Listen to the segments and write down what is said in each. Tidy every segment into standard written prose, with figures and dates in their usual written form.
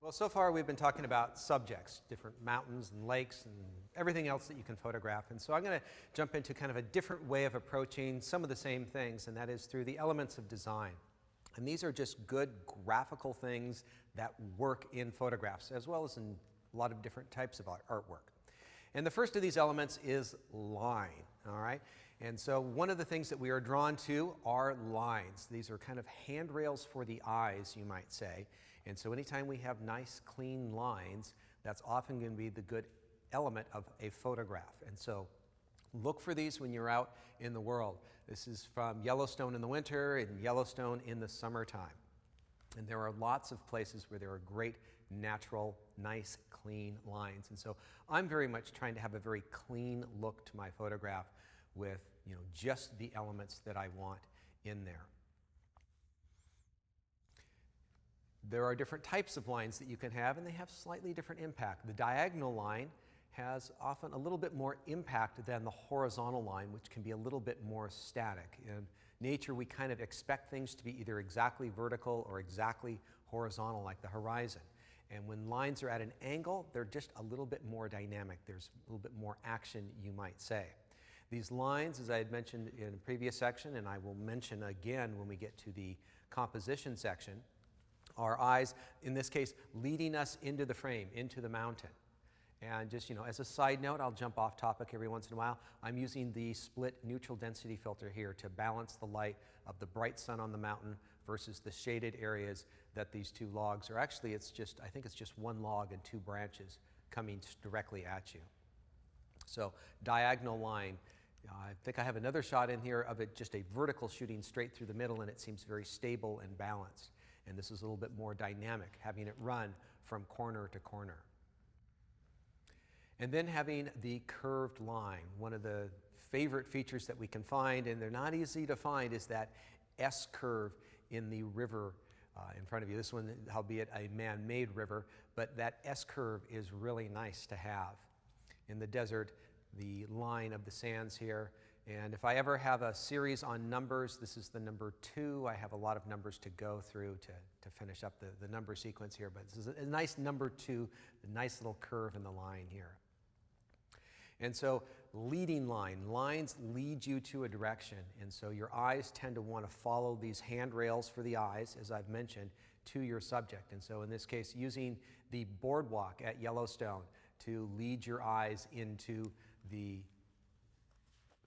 Well, so far we've been talking about subjects, different mountains and lakes and everything else that you can photograph. And so I'm going to jump into kind of a different way of approaching some of the same things, and that is through the elements of design. And these are just good graphical things that work in photographs, as well as in a lot of different types of artwork. And the first of these elements is line, all right? And so one of the things that we are drawn to are lines. These are kind of handrails for the eyes, you might say. And so anytime we have nice, clean lines, that's often going to be the good element of a photograph. And so look for these when you're out in the world. This is from Yellowstone in the winter and Yellowstone in the summertime. And there are lots of places where there are great natural, nice, clean lines. And so I'm very much trying to have a very clean look to my photograph with, just the elements that I want in there. There are different types of lines that you can have, and they have slightly different impact. The diagonal line has often a little bit more impact than the horizontal line, which can be a little bit more static. In nature, we kind of expect things to be either exactly vertical or exactly horizontal, like the horizon. And when lines are at an angle, they're just a little bit more dynamic. There's a little bit more action, you might say. These lines, as I had mentioned in a previous section, and I will mention again when we get to the composition section, our eyes, in this case, leading us into the frame, into the mountain. And just, as a side note, I'll jump off topic every once in a while. I'm using the split neutral density filter here to balance the light of the bright sun on the mountain versus the shaded areas that these two logs are. Actually, I think it's just one log and two branches coming directly at you. So diagonal line. I think I have another shot in here of it, just a vertical shooting straight through the middle, and it seems very stable and balanced. And this is a little bit more dynamic, having it run from corner to corner. And then having the curved line. One of the favorite features that we can find, and they're not easy to find, is that S-curve in the river in front of you. This one, albeit a man-made river, but that S-curve is really nice to have. In the desert, the line of the sands here. And if I ever have a series on numbers, this is the number 2. I have a lot of numbers to go through to finish up the number sequence here, but this is a nice number 2, a nice little curve in the line here. And so leading lines lead you to a direction, and so your eyes tend to want to follow these handrails for the eyes, as I've mentioned, to your subject. And so in this case, using the boardwalk at Yellowstone to lead your eyes into the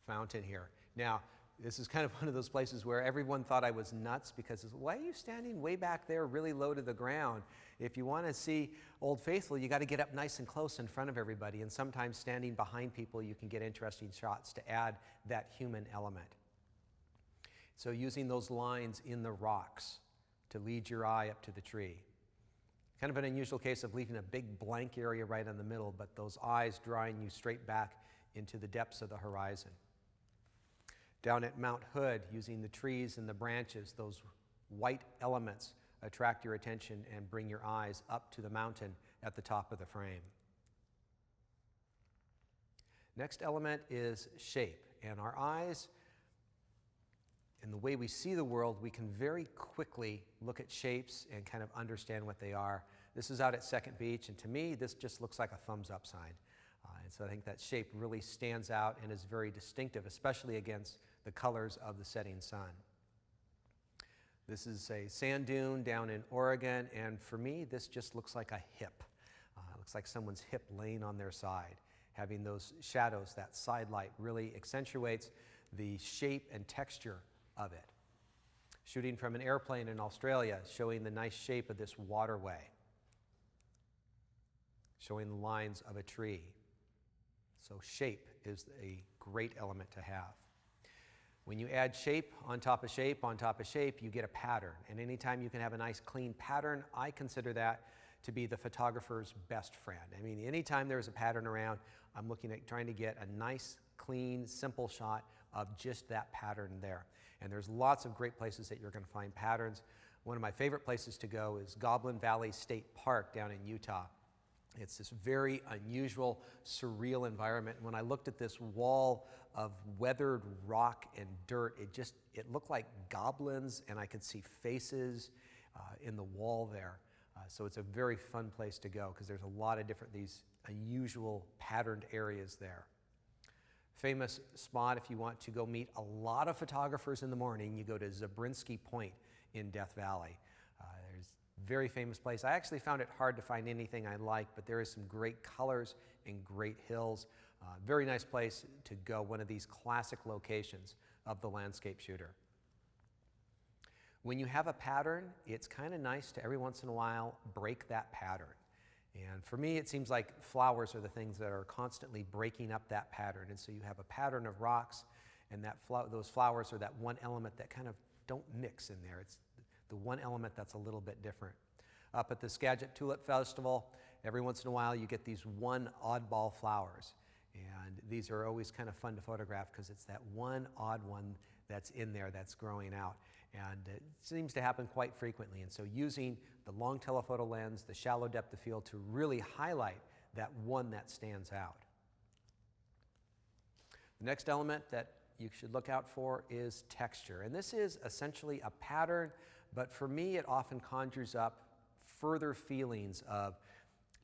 fountain here. Now, this is kind of one of those places where everyone thought I was nuts because why are you standing way back there really low to the ground? If you want to see Old Faithful, you got to get up nice and close in front of everybody, and sometimes standing behind people you can get interesting shots to add that human element. So using those lines in the rocks to lead your eye up to the tree. Kind of an unusual case of leaving a big blank area right in the middle, but those eyes drawing you straight back into the depths of the horizon. Down at Mount Hood, using the trees and the branches, those white elements attract your attention and bring your eyes up to the mountain at the top of the frame. Next element is shape. And our eyes, in the way we see the world, we can very quickly look at shapes and kind of understand what they are. This is out at Second Beach, and to me, this just looks like a thumbs up sign. And so I think that shape really stands out and is very distinctive, especially against the colors of the setting sun. This is a sand dune down in Oregon, and for me, this just looks like a hip. It looks like someone's hip laying on their side. Having those shadows, that side light, really accentuates the shape and texture of it. Shooting from an airplane in Australia, showing the nice shape of this waterway. Showing the lines of a tree. So shape is a great element to have. When you add shape on top of shape on top of shape, you get a pattern. And anytime you can have a nice clean pattern, I consider that to be the photographer's best friend. I mean, anytime there's a pattern around, I'm looking at trying to get a nice, clean, simple shot of just that pattern there. And there's lots of great places that you're going to find patterns. One of my favorite places to go is Goblin Valley State Park down in Utah. It's this very unusual, surreal environment. And when I looked at this wall of weathered rock and dirt, it looked like goblins, and I could see faces in the wall there. So it's a very fun place to go because there's a lot of different these unusual patterned areas there. Famous spot if you want to go meet a lot of photographers in the morning, you go to Zabrinsky Point in Death Valley. There's a very famous place. I actually found it hard to find anything I like, but there is some great colors and great hills. Very nice place to go, one of these classic locations of the landscape shooter. When you have a pattern, it's kind of nice to every once in a while break that pattern. And for me, it seems like flowers are the things that are constantly breaking up that pattern. And so you have a pattern of rocks, and those flowers are that one element that kind of don't mix in there. It's the one element that's a little bit different. Up at the Skagit Tulip Festival, every once in a while you get these one oddball flowers. And these are always kind of fun to photograph because it's that one odd one that's in there that's growing out. And it seems to happen quite frequently. And so using the long telephoto lens, the shallow depth of field to really highlight that one that stands out. The next element that you should look out for is texture. And this is essentially a pattern, but for me it often conjures up further feelings of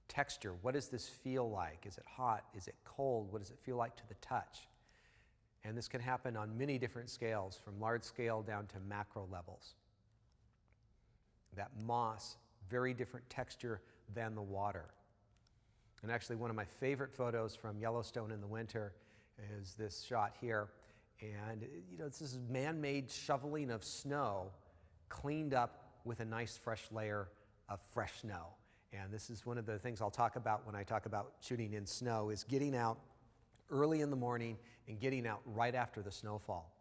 texture. What does this feel like? Is it hot? Is it cold? What does it feel like to the touch? And this can happen on many different scales, from large scale down to macro levels. That moss, very different texture than the water. And actually one of my favorite photos from Yellowstone in the winter is this shot here. And this is man-made shoveling of snow cleaned up with a nice fresh layer of fresh snow. And this is one of the things I'll talk about when I talk about shooting in snow, is getting out early in the morning and getting out right after the snowfall.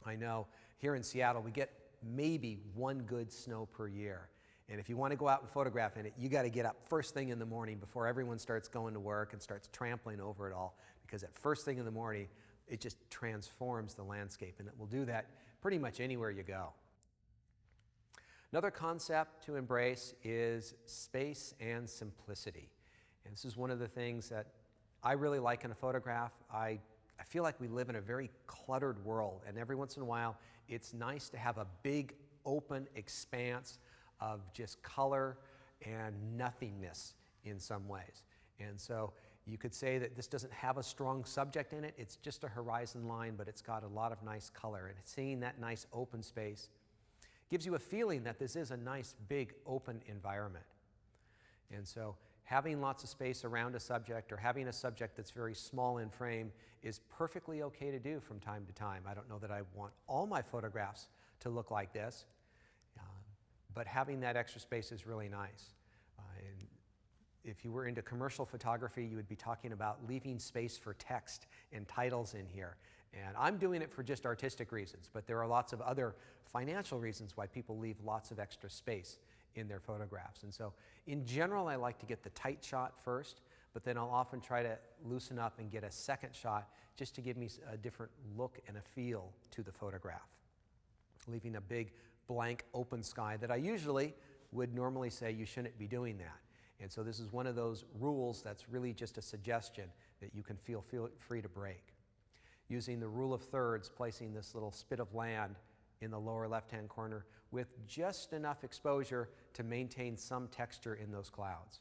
I know here in Seattle we get maybe one good snow per year. And if you want to go out and photograph in it, you got to get up first thing in the morning before everyone starts going to work and starts trampling over it all, because at first thing in the morning it just transforms the landscape, and it will do that pretty much anywhere you go. Another concept to embrace is space and simplicity. And this is one of the things that I really like in a photograph. I feel like we live in a very cluttered world, and every once in a while it's nice to have a big open expanse of just color and nothingness in some ways. And so you could say that this doesn't have a strong subject in it, it's just a horizon line, but it's got a lot of nice color, and seeing that nice open space gives you a feeling that this is a nice big open environment. And so having lots of space around a subject, or having a subject that's very small in frame, is perfectly okay to do from time to time. I don't know that I want all my photographs to look like this, but having that extra space is really nice. And if you were into commercial photography, you would be talking about leaving space for text and titles in here. And I'm doing it for just artistic reasons, but there are lots of other financial reasons why people leave lots of extra space in their photographs. And so in general, I like to get the tight shot first, but then I'll often try to loosen up and get a second shot just to give me a different look and a feel to the photograph, leaving a big blank open sky that I usually would normally say you shouldn't be doing that. And so this is one of those rules that's really just a suggestion that you can feel free to break. Using the rule of thirds, placing this little spit of land in the lower left-hand corner with just enough exposure to maintain some texture in those clouds.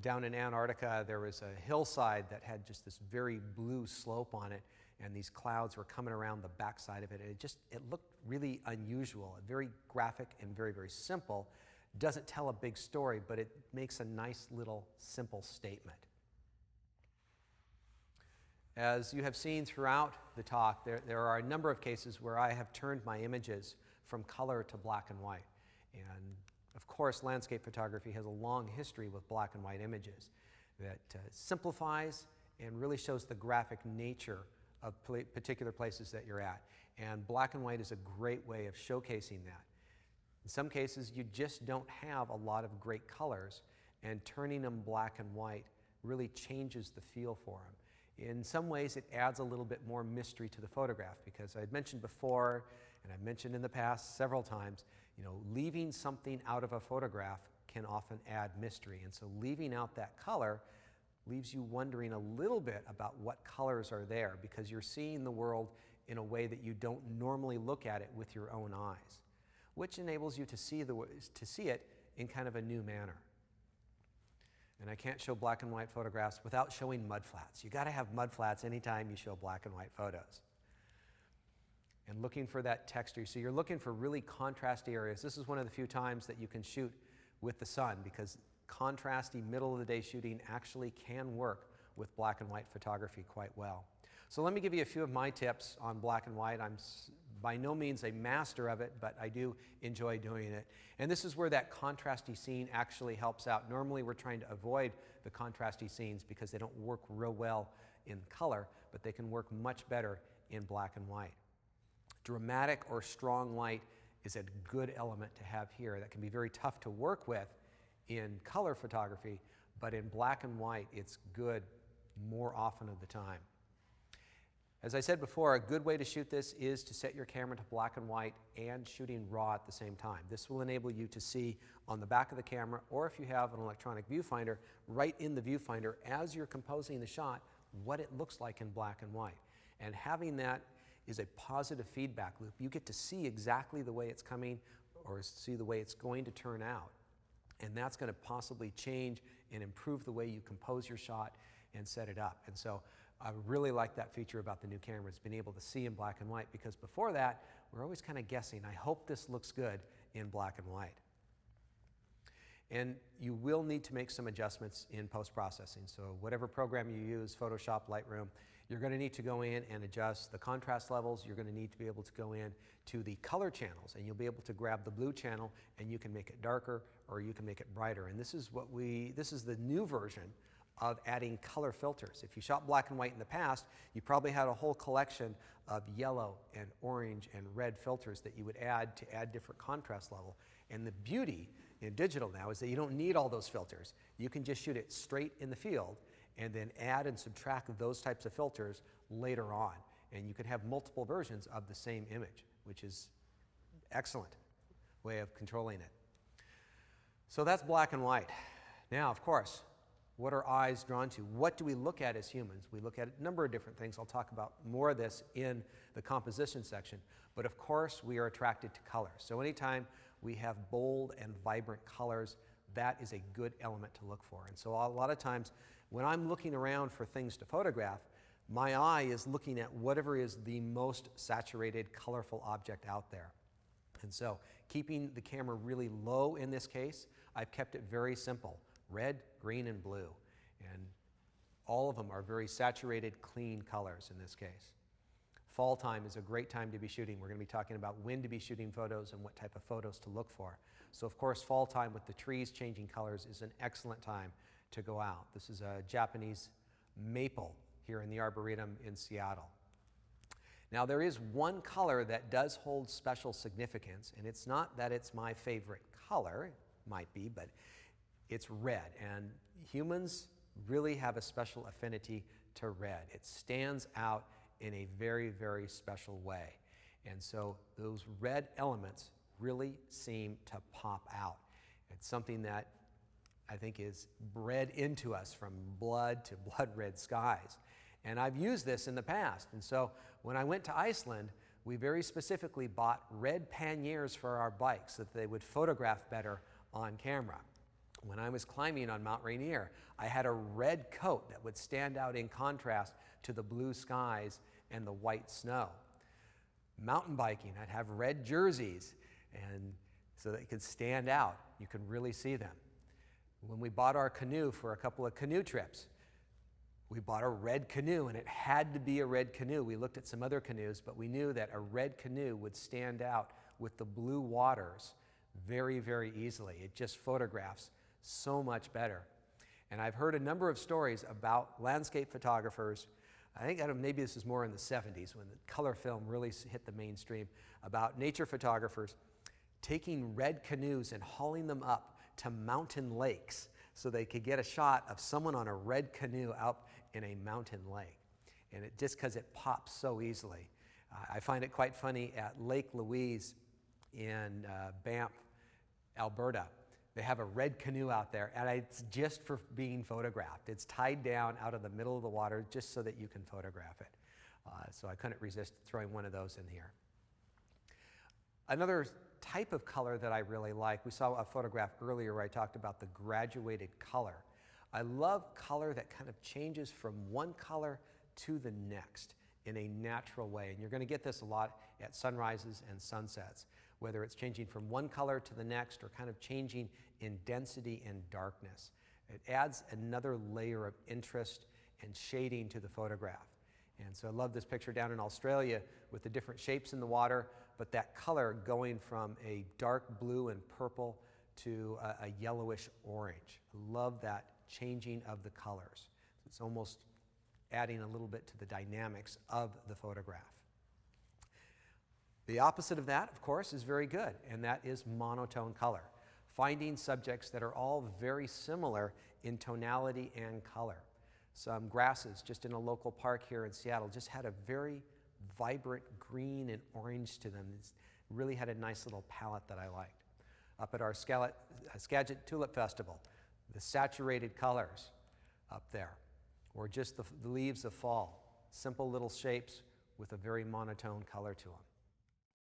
Down in Antarctica, there was a hillside that had just this very blue slope on it, and these clouds were coming around the backside of it, and it looked really unusual, very graphic and very, very simple. Doesn't tell a big story, but it makes a nice little simple statement. As you have seen throughout the talk, there are a number of cases where I have turned my images from color to black and white. And of course, landscape photography has a long history with black and white images that simplifies and really shows the graphic nature of particular places that you're at. And black and white is a great way of showcasing that. In some cases, you just don't have a lot of great colors, and turning them black and white really changes the feel for them. In some ways, it adds a little bit more mystery to the photograph, because I had mentioned before, and I've mentioned in the past several times, leaving something out of a photograph can often add mystery. And so leaving out that color leaves you wondering a little bit about what colors are there, because you're seeing the world in a way that you don't normally look at it with your own eyes, which enables you to see it in kind of a new manner. And I can't show black and white photographs without showing mudflats. You got to have mudflats anytime you show black and white photos. And looking for that texture. So you're looking for really contrasty areas. This is one of the few times that you can shoot with the sun, because contrasty middle of the day shooting actually can work with black and white photography quite well. So let me give you a few of my tips on black and white. I'm by no means a master of it, but I do enjoy doing it. And this is where that contrasty scene actually helps out. Normally we're trying to avoid the contrasty scenes because they don't work real well in color, but they can work much better in black and white. Dramatic or strong light is a good element to have here. That can be very tough to work with in color photography, but in black and white it's good more often of the time. As I said before, a good way to shoot this is to set your camera to black and white and shooting raw at the same time. This will enable you to see on the back of the camera, or if you have an electronic viewfinder, right in the viewfinder as you're composing the shot, what it looks like in black and white. And having that is a positive feedback loop. You get to see exactly the way it's coming or see the way it's going to turn out. And that's going to possibly change and improve the way you compose your shot and set it up. And so I really like that feature about the new cameras, being able to see in black and white, because before that, we're always kind of guessing. I hope this looks good in black and white. And you will need to make some adjustments in post-processing. So whatever program you use, Photoshop, Lightroom, you're going to need to go in and adjust the contrast levels. You're going to need to be able to go in to the color channels, and you'll be able to grab the blue channel and you can make it darker or you can make it brighter. And this is the new version of adding color filters. If you shot black and white in the past, you probably had a whole collection of yellow and orange and red filters that you would add to add different contrast level. And the beauty in digital now is that you don't need all those filters. You can just shoot it straight in the field and then add and subtract those types of filters later on. And you can have multiple versions of the same image, which is excellent way of controlling it. So that's black and white. Now, of course, what are eyes drawn to? What do we look at as humans? We look at a number of different things. I'll talk about more of this in the composition section. But of course, we are attracted to color. So anytime we have bold and vibrant colors, that is a good element to look for. And so a lot of times when I'm looking around for things to photograph, my eye is looking at whatever is the most saturated, colorful object out there. And so keeping the camera really low in this case, I've kept it very simple. Red, green, and blue. And all of them are very saturated, clean colors in this case. Fall time is a great time to be shooting. We're going to be talking about when to be shooting photos and what type of photos to look for. So of course, fall time with the trees changing colors is an excellent time to go out. This is a Japanese maple here in the Arboretum in Seattle. Now there is one color that does hold special significance, and it's not that it's my favorite color, it might be, but it's red, and humans really have a special affinity to red. It stands out in a very, very special way. And so those red elements really seem to pop out. It's something that I think is bred into us from blood to blood red skies. And I've used this in the past. And so when I went to Iceland, we very specifically bought red panniers for our bikes so that they would photograph better on camera. When I was climbing on Mount Rainier, I had a red coat that would stand out in contrast to the blue skies and the white snow. Mountain biking, I'd have red jerseys, and so that it could stand out. You could really see them. When we bought our canoe for a couple of canoe trips, we bought a red canoe, and it had to be a red canoe. We looked at some other canoes, but we knew that a red canoe would stand out with the blue waters very, very easily. It just photographs so much better. And I've heard a number of stories about landscape photographers. I think maybe this is more in the 70s when the color film really hit the mainstream, about nature photographers taking red canoes and hauling them up to mountain lakes so they could get a shot of someone on a red canoe out in a mountain lake. And it just because it pops so easily. I find it quite funny at Lake Louise in Banff, Alberta. They have a red canoe out there, and it's just for being photographed. It's tied down out of the middle of the water just so that you can photograph it. So I couldn't resist throwing one of those in here. Another type of color that I really like, we saw a photograph earlier where I talked about the graduated color. I love color that kind of changes from one color to the next in a natural way. And you're going to get this a lot at sunrises and sunsets, whether it's changing from one color to the next or kind of changing in density and darkness. It adds another layer of interest and shading to the photograph. And so I love this picture down in Australia with the different shapes in the water, but that color going from a dark blue and purple to a yellowish orange. I love that changing of the colors. It's almost adding a little bit to the dynamics of the photograph. The opposite of that, of course, is very good, and that is monotone color. Finding subjects that are all very similar in tonality and color. Some grasses just in a local park here in Seattle just had a very vibrant green and orange to them. It really had a nice little palette that I liked. Up at our Skagit Tulip Festival, the saturated colors up there, or just the leaves of fall. Simple little shapes with a very monotone color to them.